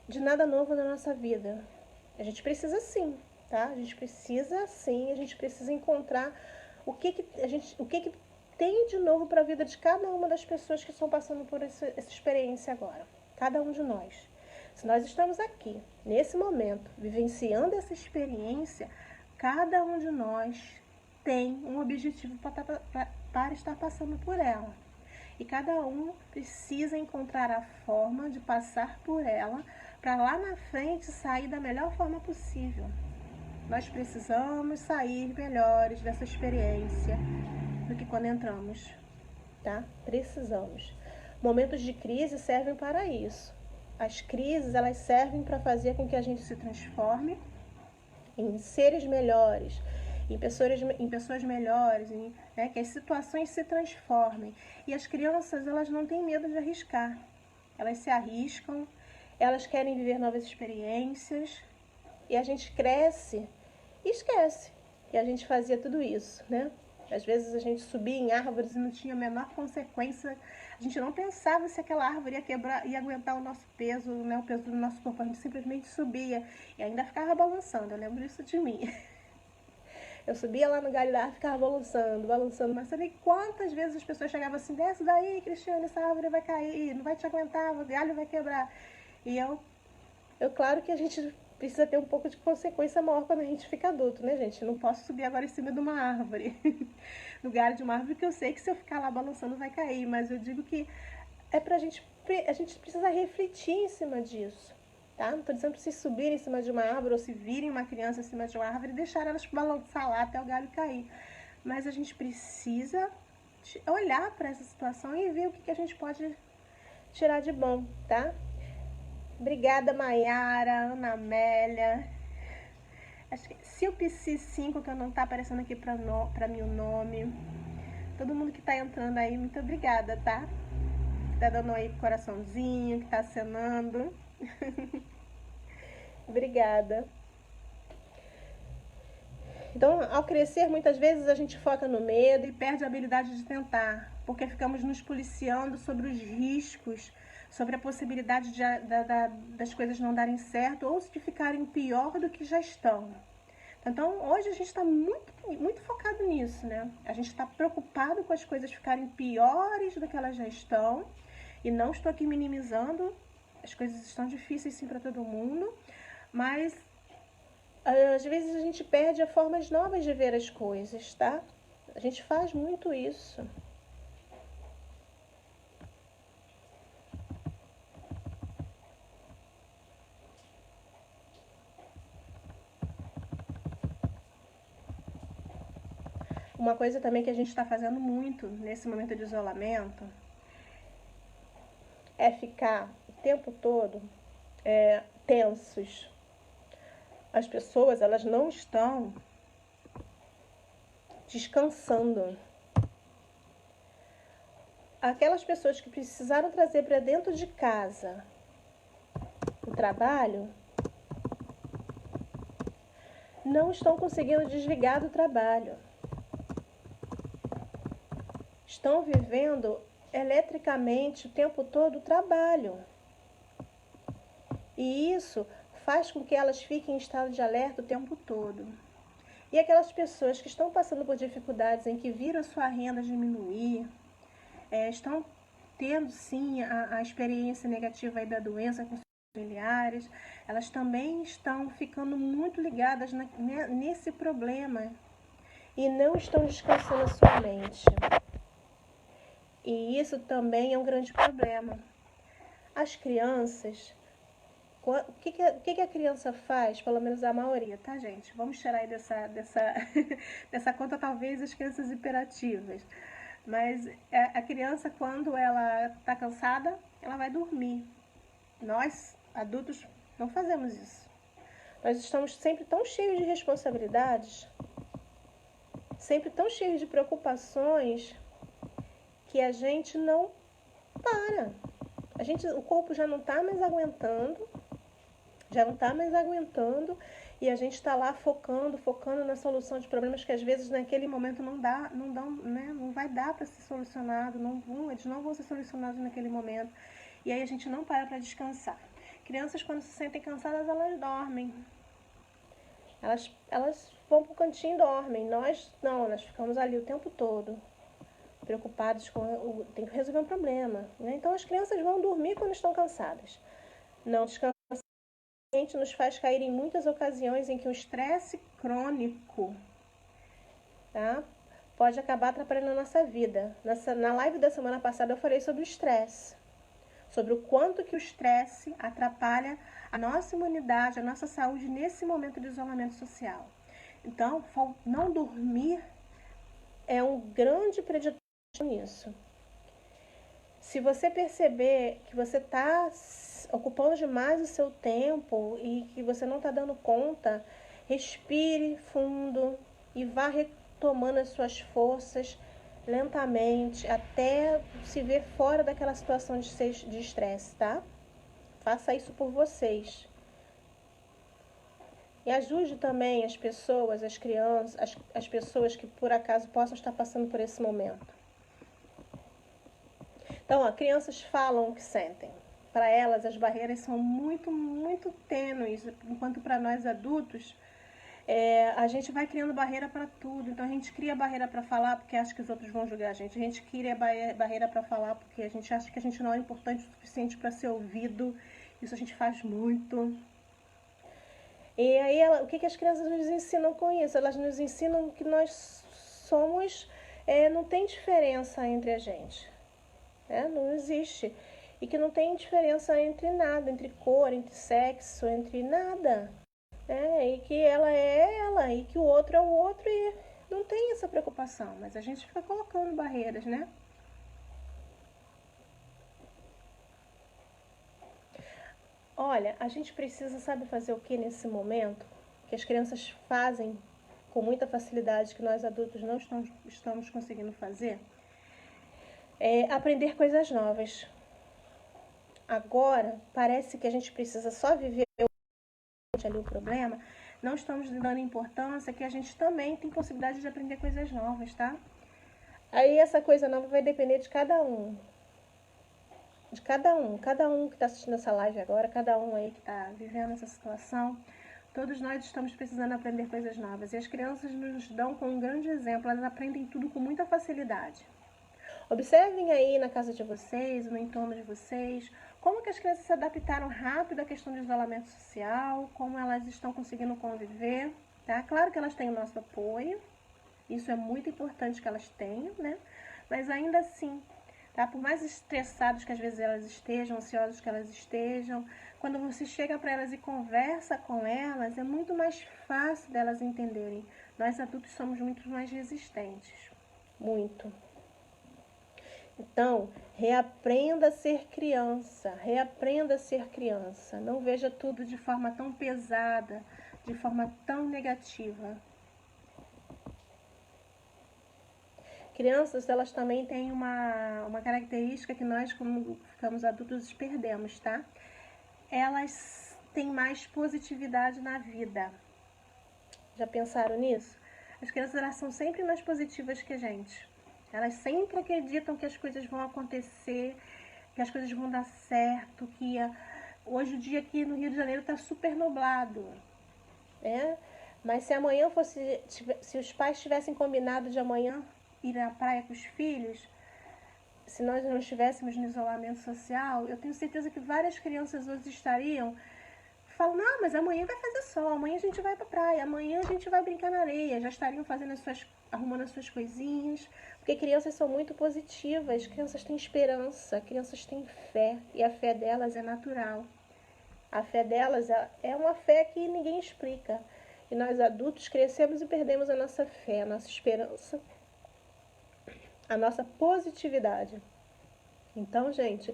de nada novo na nossa vida. A gente precisa sim, tá? A gente precisa encontrar o que tem de novo para a vida de cada uma das pessoas que estão passando por essa experiência agora. Cada um de nós. Se nós estamos aqui, nesse momento, vivenciando essa experiência, cada um de nós tem um objetivo para estar passando por ela. E cada um precisa encontrar a forma de passar por ela para lá na frente sair da melhor forma possível. Nós precisamos sair melhores dessa experiência do que quando entramos, tá? Precisamos. Momentos de crise servem para isso. As crises, elas servem para fazer com que a gente se transforme em seres melhores, em pessoas melhores, né, que as situações se transformem. E as crianças, elas não têm medo de arriscar. Elas se arriscam, elas querem viver novas experiências. E a gente cresce e esquece que a gente fazia tudo isso, né? Às vezes a gente subia em árvores e não tinha a menor consequência. A gente não pensava se aquela árvore ia quebrar, ia aguentar o nosso peso, né, o peso do nosso corpo. A gente simplesmente subia e ainda ficava balançando. Eu lembro isso de mim. Eu subia lá no galho da árvore e ficava balançando. Mas sabe quantas vezes as pessoas chegavam assim, desce daí, Cristiane, essa árvore vai cair, não vai te aguentar, o galho vai quebrar. E claro que a gente precisa ter um pouco de consequência maior quando a gente fica adulto, né, gente? Eu não posso subir agora em cima de uma árvore, no galho de uma árvore, porque eu sei que se eu ficar lá balançando vai cair, mas eu digo que é pra gente, a gente precisa refletir em cima disso, tá? Não tô dizendo pra vocês subirem em cima de uma árvore ou se virem uma criança em cima de uma árvore e deixar elas balançar lá até o galho cair. Mas a gente precisa olhar para essa situação e ver o que a gente pode tirar de bom, tá? Obrigada, Maiara, Ana Amélia. Acho que se o PC5, que não tá aparecendo aqui pra mim o nome. Todo mundo que tá entrando aí, muito obrigada, tá? Que tá dando aí coraçãozinho, que tá acenando. Obrigada. Então, ao crescer, muitas vezes a gente foca no medo e perde a habilidade de tentar, porque ficamos nos policiando sobre os riscos, sobre a possibilidade das coisas não darem certo ou de ficarem pior do que já estão. Então, hoje a gente está muito focado nisso, né? A gente está preocupado com as coisas ficarem piores do que elas já estão. E não estou aqui minimizando, as coisas estão difíceis sim para todo mundo, mas às vezes a gente perde formas novas de ver as coisas, tá? A gente faz muito isso. Uma coisa também que a gente está fazendo muito nesse momento de isolamento é ficar o tempo todo tensos. As pessoas, elas não estão descansando. Aquelas pessoas que precisaram trazer para dentro de casa o trabalho, não estão conseguindo desligar do trabalho. Estão vivendo eletricamente o tempo todo o trabalho. E isso faz com que elas fiquem em estado de alerta o tempo todo. E aquelas pessoas que estão passando por dificuldades em que viram a sua renda diminuir, estão tendo sim a experiência negativa aí da doença com seus familiares, elas também estão ficando muito ligadas nesse problema e não estão descansando a sua mente. E isso também é um grande problema. As crianças, o que a criança faz, pelo menos a maioria, tá, gente? Vamos tirar aí dessa conta talvez as crianças hiperativas. Mas a criança, quando ela está cansada, ela vai dormir. Nós, adultos, não fazemos isso. Nós estamos sempre tão cheios de responsabilidades, sempre tão cheios de preocupações, que a gente não para. O corpo já não está mais aguentando, e a gente está lá focando na solução de problemas que às vezes naquele momento não vai dar para ser solucionado, eles não vão ser solucionados naquele momento. E aí a gente não para descansar. Crianças, quando se sentem cansadas, elas dormem. Elas vão para o cantinho e dormem. Nós não, nós ficamos ali o tempo todo, preocupados tem que resolver um problema, né? Então as crianças vão dormir quando estão cansadas. Não descansar nos faz cair em muitas ocasiões em que o estresse crônico, tá, pode acabar atrapalhando a nossa vida. Na live da semana passada eu falei sobre o estresse, sobre o quanto que o estresse atrapalha a nossa imunidade, a nossa saúde nesse momento de isolamento social. Então, não dormir é um grande preditor nisso. Se você perceber que você está ocupando demais o seu tempo e que você não está dando conta, respire fundo e vá retomando as suas forças lentamente até se ver fora daquela situação de estresse, tá? Faça isso por vocês. E ajude também as pessoas, as crianças, as pessoas que por acaso possam estar passando por esse momento. Então, crianças falam o que sentem. Para elas, as barreiras são muito, muito tênues, enquanto para nós adultos, a gente vai criando barreira para tudo. Então, a gente cria barreira para falar porque acha que os outros vão julgar a gente. A gente cria barreira para falar porque a gente acha que a gente não é importante o suficiente para ser ouvido. Isso a gente faz muito. E aí, o que as crianças nos ensinam com isso? Elas nos ensinam que nós somos, não tem diferença entre a gente, né? Não existe. E que não tem diferença entre nada, entre cor, entre sexo, entre nada. E que ela é ela, e que o outro é o outro, e não tem essa preocupação. Mas a gente fica colocando barreiras, né? Olha, a gente precisa, sabe, fazer o que nesse momento? Que as crianças fazem com muita facilidade, que nós adultos não estamos conseguindo fazer? Aprender coisas novas. Agora, parece que a gente precisa só viver ali o problema, não estamos dando importância que a gente também tem possibilidade de aprender coisas novas, tá? Aí essa coisa nova vai depender de cada um. De cada um que está assistindo essa live agora, cada um aí que está vivendo essa situação. Todos nós estamos precisando aprender coisas novas. E as crianças nos dão com um grande exemplo, elas aprendem tudo com muita facilidade. Observem aí na casa de vocês, no entorno de vocês, como que as crianças se adaptaram rápido à questão do isolamento social, como elas estão conseguindo conviver, tá? Claro que elas têm o nosso apoio, isso é muito importante que elas tenham, né? Mas ainda assim, tá? Por mais estressados que às vezes elas estejam, ansiosas que elas estejam, quando você chega para elas e conversa com elas, é muito mais fácil delas entenderem. Nós adultos somos muito mais resistentes, muito. Então, reaprenda a ser criança, reaprenda a ser criança. Não veja tudo de forma tão pesada, de forma tão negativa. Crianças, elas também têm uma característica que nós, como ficamos adultos, perdemos, tá? Elas têm mais positividade na vida. Já pensaram nisso? As crianças, elas são sempre mais positivas que a gente. Elas sempre acreditam que as coisas vão acontecer, que as coisas vão dar certo, que hoje o dia aqui no Rio de Janeiro está super nublado, né? Mas se amanhã fosse, se os pais tivessem combinado de amanhã ir à praia com os filhos, se nós não estivéssemos no isolamento social, eu tenho certeza que várias crianças hoje estariam falando, não, mas amanhã vai fazer sol, amanhã a gente vai pra praia, amanhã a gente vai brincar na areia, já estariam fazendo arrumando as suas coisinhas, porque crianças são muito positivas, crianças têm esperança, crianças têm fé, e a fé delas é natural. A fé delas é uma fé que ninguém explica. E nós adultos crescemos e perdemos a nossa fé, a nossa esperança, a nossa positividade. Então, gente,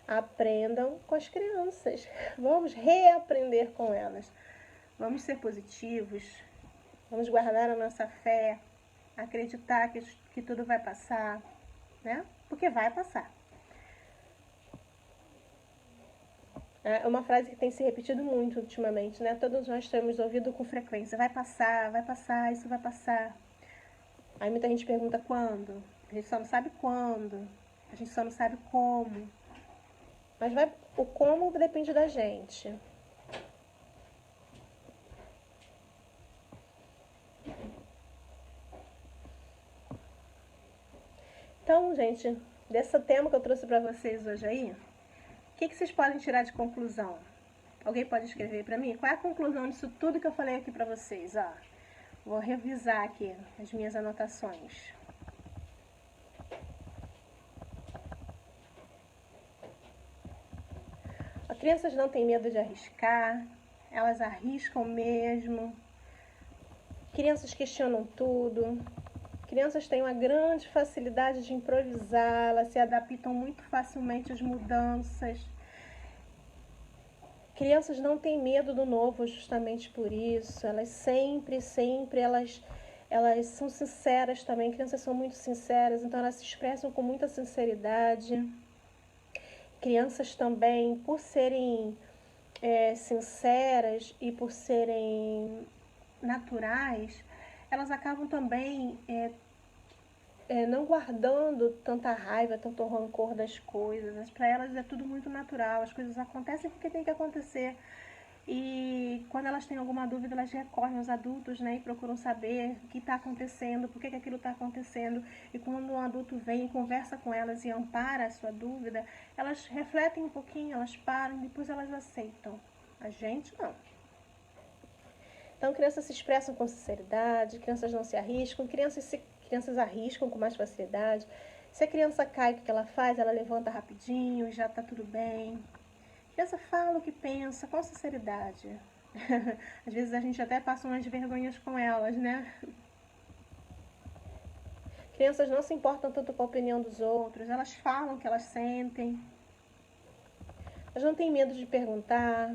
aprendam com as crianças. Vamos reaprender com elas. Vamos ser positivos. Vamos guardar a nossa fé. Acreditar que tudo vai passar, né? Porque vai passar. É uma frase que tem se repetido muito ultimamente, né? Todos nós temos ouvido com frequência. Vai passar, isso vai passar. Aí muita gente pergunta quando. A gente só não sabe quando. A gente só não sabe como. Mas o como depende da gente. Então, gente, desse tema que eu trouxe para vocês hoje aí, o que vocês podem tirar de conclusão? Alguém pode escrever para mim? Qual é a conclusão disso tudo que eu falei aqui para vocês? Ó, vou revisar aqui as minhas anotações. As crianças não têm medo de arriscar, elas arriscam mesmo. Crianças questionam tudo. Crianças têm uma grande facilidade de improvisar, elas se adaptam muito facilmente às mudanças. Crianças não têm medo do novo justamente por isso. Elas sempre, elas são sinceras também. Crianças são muito sinceras, então elas se expressam com muita sinceridade. Crianças também, por serem sinceras e por serem naturais, elas acabam também não guardando tanta raiva, tanto rancor das coisas. Para elas é tudo muito natural, as coisas acontecem porque tem que acontecer. E quando elas têm alguma dúvida, elas recorrem aos adultos, né, e procuram saber o que está acontecendo, por que aquilo está acontecendo. E quando um adulto vem e conversa com elas e ampara a sua dúvida, elas refletem um pouquinho, elas param e depois elas aceitam. A gente não. Então, crianças se expressam com sinceridade, crianças não se arriscam, crianças arriscam com mais facilidade. Se a criança cai, o que ela faz? Ela levanta rapidinho, já está tudo bem. A criança fala o que pensa com sinceridade. Às vezes a gente até passa umas vergonhas com elas, né? Crianças não se importam tanto com a opinião dos outros, elas falam o que elas sentem. Elas não têm medo de perguntar,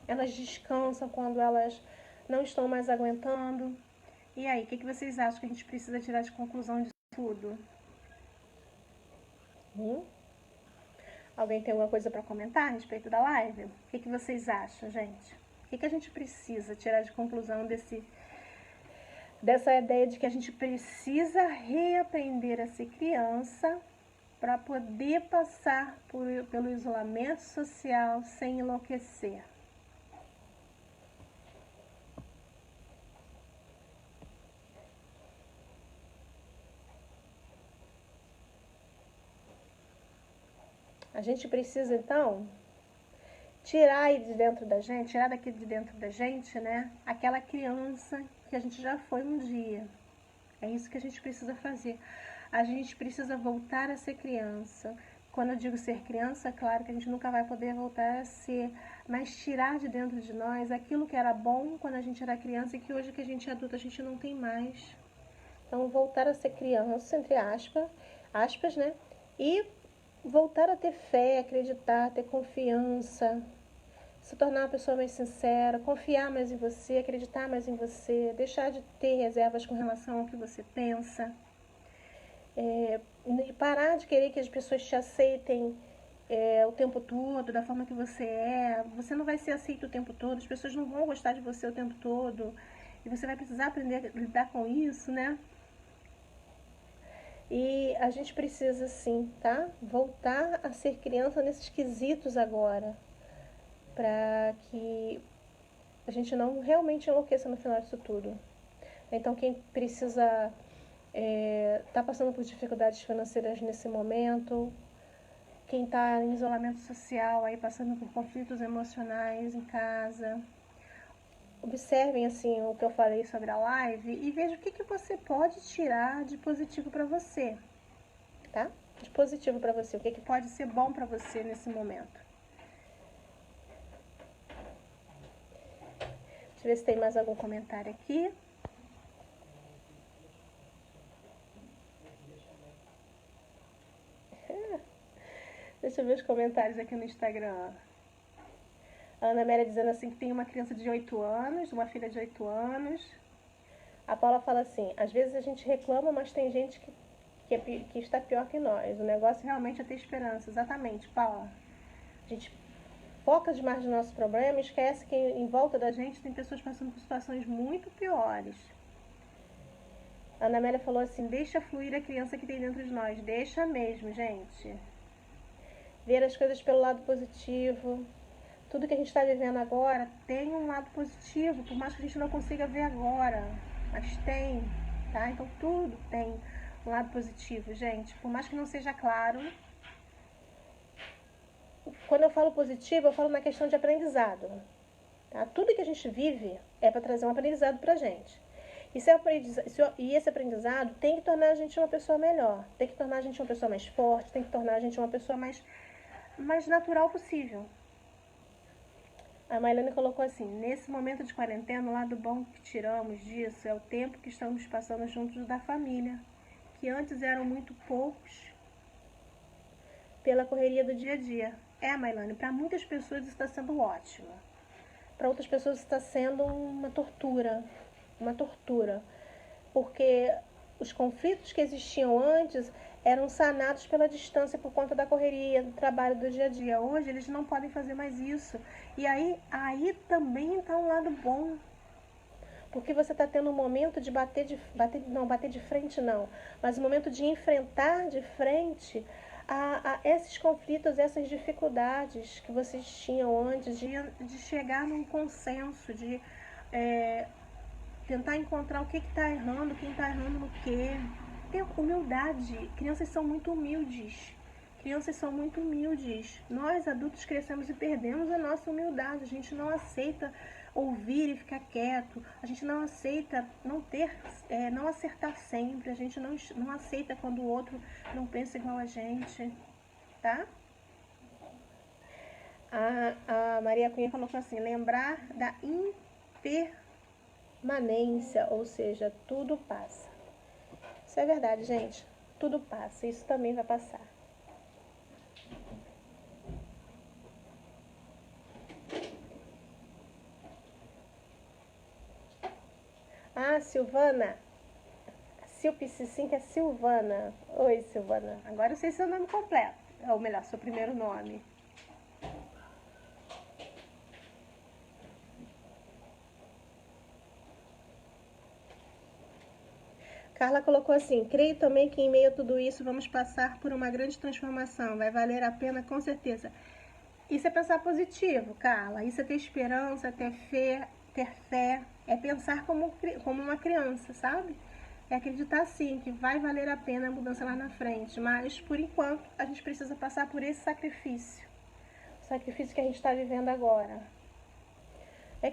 elas descansam quando elas não estão mais aguentando. E aí, o que vocês acham que a gente precisa tirar de conclusão disso tudo? Alguém tem alguma coisa para comentar a respeito da live? O que vocês acham, gente? O que a gente precisa tirar de conclusão dessa ideia de que a gente precisa reaprender a ser criança para poder passar pelo isolamento social sem enlouquecer? A gente precisa, então, tirar daqui de dentro da gente, né, aquela criança que a gente já foi um dia. É isso que a gente precisa fazer. A gente precisa voltar a ser criança. Quando eu digo ser criança, claro que a gente nunca vai poder voltar a ser, mas tirar de dentro de nós aquilo que era bom quando a gente era criança e que hoje que a gente é adulta a gente não tem mais. Então, voltar a ser criança, entre aspas, né? E voltar a ter fé, acreditar, ter confiança, se tornar uma pessoa mais sincera, confiar mais em você, acreditar mais em você, deixar de ter reservas com relação ao que você pensa, e parar de querer que as pessoas te aceitem o tempo todo, da forma que você é. Você não vai ser aceito o tempo todo, as pessoas não vão gostar de você o tempo todo, e você vai precisar aprender a lidar com isso, né? E a gente precisa, sim, tá? Voltar a ser criança nesses quesitos agora, para que a gente não realmente enlouqueça no final disso tudo. Então, quem precisa tá passando por dificuldades financeiras nesse momento, quem está em isolamento social, aí passando por conflitos emocionais em casa, observem assim o que eu falei sobre a live e vejam o que você pode tirar de positivo para você, tá? De positivo para você, o que pode ser bom para você nesse momento. Deixa eu ver se tem mais algum comentário aqui. Deixa eu ver os comentários aqui no Instagram. A Ana Amélia dizendo assim que tem uma criança de 8 anos, uma filha de 8 anos. A Paula fala assim, às vezes a gente reclama, mas tem gente que está pior que nós. O negócio realmente é ter esperança. Exatamente, Paula. A gente foca demais no nosso problema e esquece que em volta da gente tem pessoas passando por situações muito piores. A Ana Amélia falou assim, deixa fluir a criança que tem dentro de nós. Deixa mesmo, gente. Ver as coisas pelo lado positivo. Tudo que a gente está vivendo agora tem um lado positivo, por mais que a gente não consiga ver agora, mas tem, tá? Então tudo tem um lado positivo, gente, por mais que não seja claro. Quando eu falo positivo, eu falo na questão de aprendizado, tá? Tudo que a gente vive é para trazer um aprendizado pra gente. E esse aprendizado tem que tornar a gente uma pessoa melhor, tem que tornar a gente uma pessoa mais forte, tem que tornar a gente uma pessoa mais natural possível. A Mailane colocou assim, nesse momento de quarentena, o lado bom que tiramos disso é o tempo que estamos passando juntos da família, que antes eram muito poucos pela correria do dia a dia. Mailane, para muitas pessoas isso está sendo ótimo. Para outras pessoas está sendo uma tortura, porque os conflitos que existiam antes eram sanados pela distância por conta da correria, do trabalho do dia a dia. Hoje eles não podem fazer mais isso. E aí também está um lado bom. Porque você está tendo um momento de bater de frente não, mas um momento de enfrentar de frente a esses conflitos, essas dificuldades que vocês tinham antes, de chegar num consenso, de tentar encontrar o que está errando, quem está errando no quê. Ter humildade. Crianças são muito humildes. Nós, adultos, crescemos e perdemos a nossa humildade. A gente não aceita ouvir e ficar quieto. A gente não aceita não acertar sempre. A gente não aceita quando o outro não pensa igual a gente, tá? A Maria Cunha colocou assim, lembrar da impermanência, ou seja, tudo passa. Isso é verdade, gente. Tudo passa, isso também vai passar. Ah, Silvana. Silpicicim, que é Silvana. Oi, Silvana. Agora eu sei seu nome completo. Ou melhor, seu primeiro nome. Carla colocou assim, creio também que em meio a tudo isso vamos passar por uma grande transformação. Vai valer a pena, com certeza. Isso é pensar positivo, Carla. Isso é ter esperança, ter fé. É pensar como uma criança, sabe? É acreditar sim que vai valer a pena a mudança lá na frente. Mas, por enquanto, a gente precisa passar por esse sacrifício. O sacrifício que a gente está vivendo agora.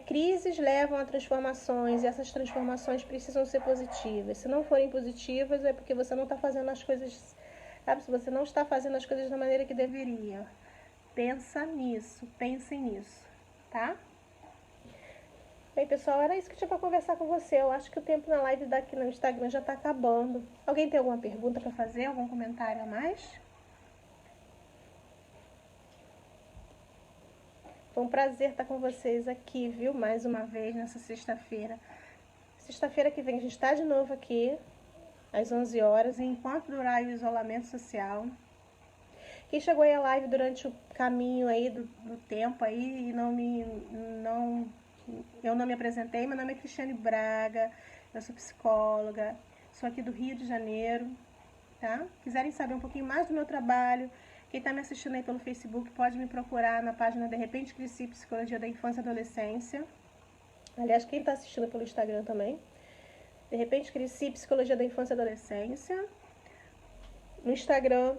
Crises levam a transformações e essas transformações precisam ser positivas. Se não forem positivas, é porque você não está fazendo as coisas, sabe? Se você não está fazendo as coisas da maneira que deveria. Pensem nisso, tá? Bem, pessoal, era isso que eu tinha para conversar com você. Eu acho que o tempo na live daqui no Instagram já está acabando. Alguém tem alguma pergunta para fazer? Algum comentário a mais? Foi um prazer estar com vocês aqui, viu? Mais uma vez nessa sexta-feira. Sexta-feira que vem a gente está de novo aqui, às 11 horas, enquanto durar o isolamento social. Quem chegou aí à live durante o caminho aí do tempo aí e eu não me apresentei, meu nome é Cristiane Braga, eu sou psicóloga, sou aqui do Rio de Janeiro, tá? Quiserem saber um pouquinho mais do meu trabalho, quem está me assistindo aí pelo Facebook pode me procurar na página De Repente Cresci Psicologia da Infância e Adolescência. Aliás, quem está assistindo pelo Instagram também. De Repente Cresci Psicologia da Infância e Adolescência. No Instagram,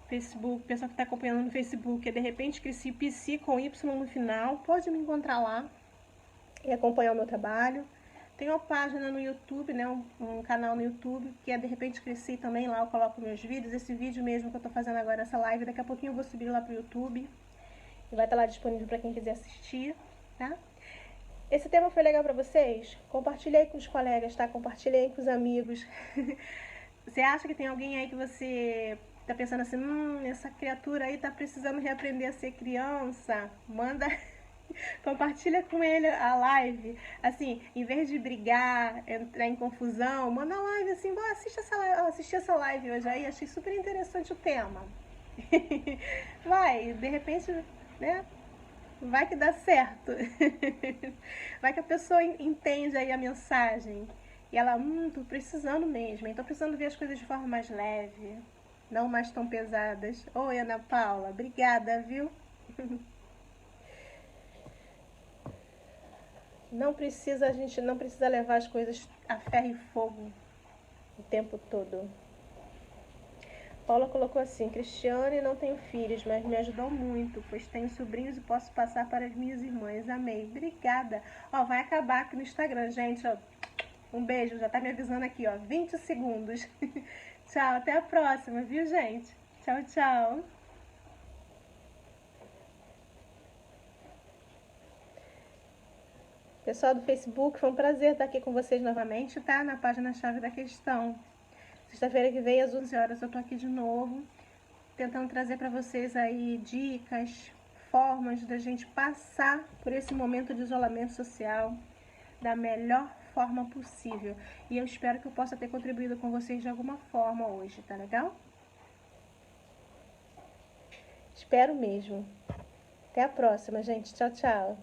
Facebook, pessoal que está acompanhando no Facebook, é De Repente Cresci Psi com Y no final. Pode me encontrar lá e acompanhar o meu trabalho. Tem uma página no YouTube, né, um canal no YouTube, que é De Repente Cresci também, lá eu coloco meus vídeos. Esse vídeo mesmo que eu estou fazendo agora, essa live, daqui a pouquinho eu vou subir lá pro YouTube. E vai estar lá disponível para quem quiser assistir, tá? Esse tema foi legal para vocês? Compartilhe aí com os colegas, tá? Compartilhe aí com os amigos. Você acha que tem alguém aí que você tá pensando assim, essa criatura aí tá precisando reaprender a ser criança? Manda... Compartilha com ele a live, assim, em vez de brigar, entrar em confusão, manda a live assim, assistir essa live hoje aí, achei super interessante o tema. Vai, de repente, né, vai que dá certo. Vai que a pessoa entende aí a mensagem e ela, tô precisando mesmo, hein, tô precisando ver as coisas de forma mais leve, não mais tão pesadas. Oi, Ana Paula, obrigada, viu? A gente não precisa levar as coisas a ferro e fogo o tempo todo. Paula colocou assim, Cristiane, não tenho filhos, mas me ajudou muito, pois tenho sobrinhos e posso passar para as minhas irmãs. Amei. Obrigada. Ó, vai acabar aqui no Instagram, gente, ó. Um beijo, já tá me avisando aqui, ó, 20 segundos. Tchau, até a próxima, viu, gente? Tchau, tchau. Pessoal do Facebook, foi um prazer estar aqui com vocês novamente, tá? Na página-chave da questão. Sexta-feira que vem, às 11 horas, eu tô aqui de novo, tentando trazer para vocês aí dicas, formas da gente passar por esse momento de isolamento social da melhor forma possível. E eu espero que eu possa ter contribuído com vocês de alguma forma hoje, tá legal? Espero mesmo. Até a próxima, gente. Tchau, tchau.